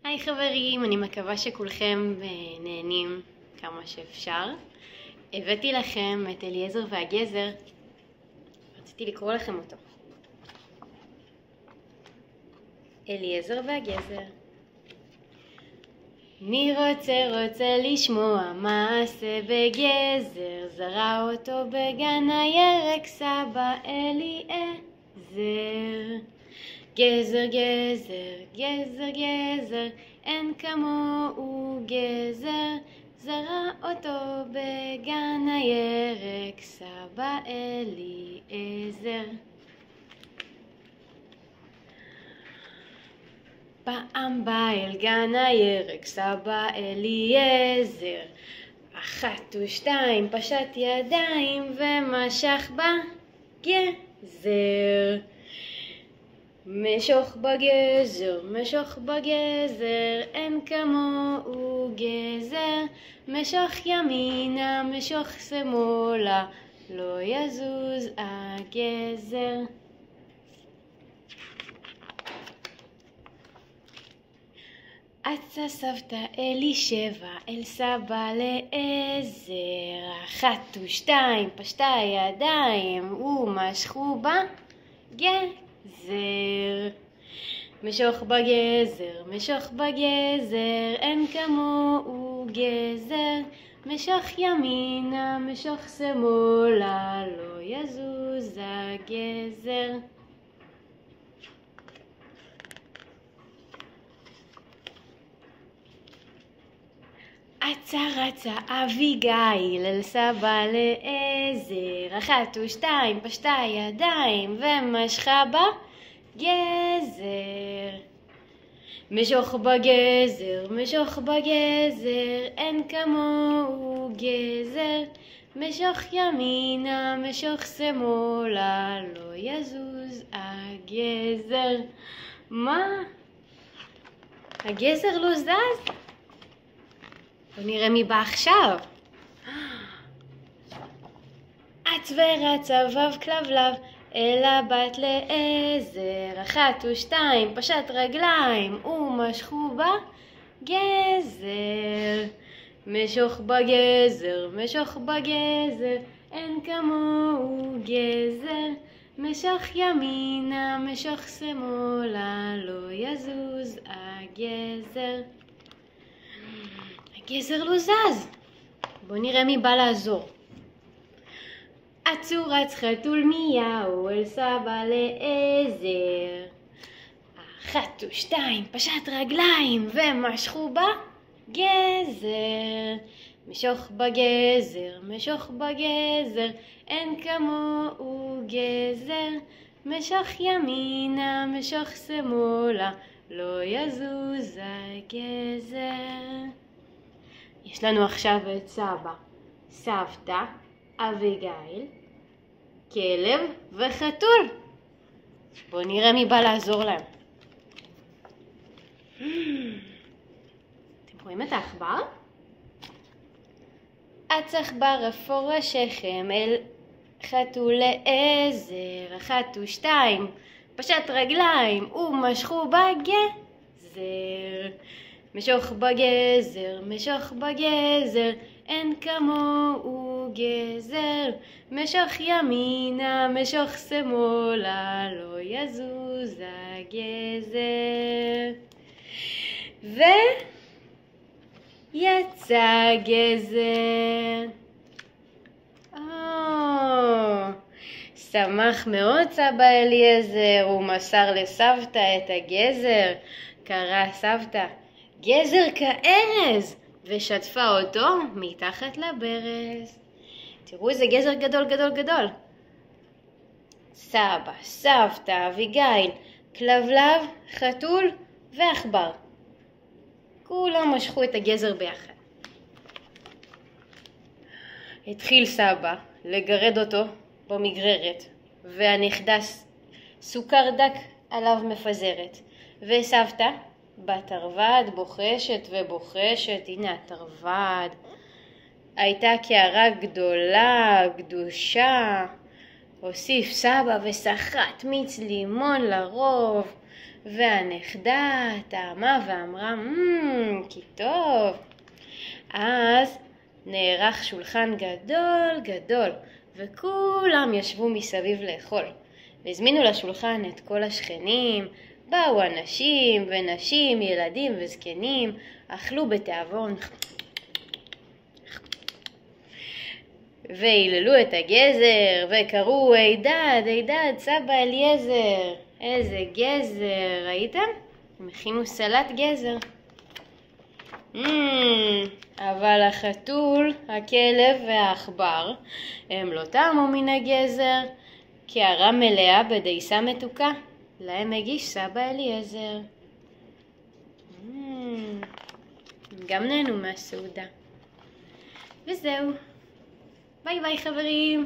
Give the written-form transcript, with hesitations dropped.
היי חברים, אני מקווה שכולכם נהנים כמה שאפשר. הבאתי לכם את אליעזר והגזר, רציתי לקרוא לכם אותו. אליעזר והגזר. מי רוצה לשמוע מעשה בגזר, זרע אותו בגן הירק סבא אליעזר. גזר גזר גזר גזר, אין כמוהו גזר, זרע אותו בגן הירק סבא אליעזר. פעם בא אל גן הירק סבא אליעזר, 1 ו2 פשט ידיים ומשך בגזר. משוך בגזר, משוך בגזר, אין כמוהו גזר, משוך ימינה, משוך שמאלה, לא יזוז הגזר. אצה סבתא אלישבע אל סבא לעזר, 1 ו2 פשטה ידיים ומשכו בגזר. משוך בגזר, משוך בגזר, אין כמוהו גזר, משוך ימינה, משוך שמאלה, לא יזוז הגזר. אצה רצה אביגיל אל סבא לעזר, 1 ו2 פשטה ידיים ומשכה בגזר. משוך בגזר, משוך בגזר, אין כמוהו גזר, משוך ימינה, משוך שמאלה, לא יזוז הגזר. מה? הגזר לא זז? בוא נראה מי בא עכשיו. אץ ורצה וו כלבלב אל הבת לעזר, 1 ו2 פשט רגליים ומשכו בגזר. משוך בגזר, משוך בגזר, אין כמוהו גזר, משוך ימינה, משוך שמאלה, לא יזוז הגזר. הגזר לא זז. בוא נראה מי בא לעזור. אצו רץ חתול מיהו אל סבא לעזר, 1 ו2 פשט רגליים ומשכו בגזר. משוך בגזר, משוך בגזר, אין כמוהו גזר, משוך ימינה, משוך שמאלה, לא יזוז הגזר. יש לנו עכשיו את סבא, סבתא, אביגיל, כלב וחתול. בואו נראה מי בא לעזור להם. אתם רואים את העכבר? אץ עכבר אפור השכם אל חתול לעזר, 1 ו2 פשט רגליים ומשכו בגזר. משוך בגזר, משוך בגזר, אין כמוהו גזר, משוך ימינה, משוך שמאלה, לא יזוז הגזר. ויצא גזר. שמח מאוד סבא אליעזר, הוא מסר לסבתא את הגזר. קרא סבתא, גזר כארז, ושטפה אותו מתחת לברז. תראו איזה גזר גדול גדול גדול. סבא, סבתא, אביגיל, כלבלב, חתול ועכבר. כולם משכו את הגזר ביחד. התחיל סבא לגרד אותו במגררת, והנכדה סוכר דק עליו מפזרת. וסבתא בתרווד בוחשת ובוחשת. הנה התרווד. הייתה קערה גדולה, קדושה. הוסיף סבא וסחט מיץ לימון לרוב, והנכדה טעמה ואמרה, כי טוב. אז נערך שולחן גדול גדול, וכולם ישבו מסביב לאכול. והזמינו לשולחן את כל השכנים, באו אנשים ונשים, ילדים וזקנים, אכלו בתיאבון, והיללו את הגזר, וקראו, הידד, הידד, סבא אליעזר. איזה גזר, ראיתם? הם הכינו סלט גזר. אבל החתול, הכלב והעכבר, הם לא טעמו מן הגזר, כי הרע מלאה בדייסה מתוקה. להם הגיש סבא אליעזר. גם נהנו מהסעודה. וזהו. ביי ביי חברים.